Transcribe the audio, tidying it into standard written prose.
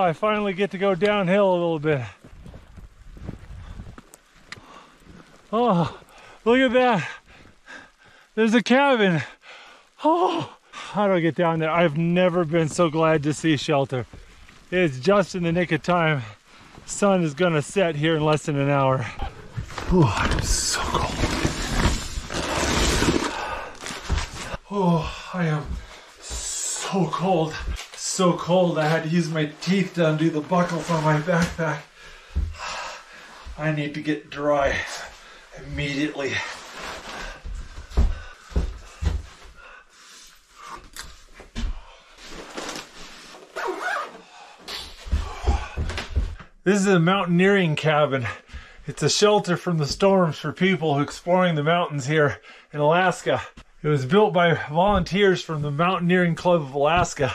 I finally get to go downhill a little bit. Oh, look at that. There's a cabin. Oh, how do I get down there? I've never been so glad to see shelter. It's just in the nick of time. Sun is gonna set here in less than an hour. Oh, I'm so cold. Oh, I am so cold. So cold, I had to use my teeth to undo the buckles on my backpack. I need to get dry immediately. This is a mountaineering cabin. It's a shelter from the storms for people exploring the mountains here in Alaska. It was built by volunteers from the Mountaineering Club of Alaska.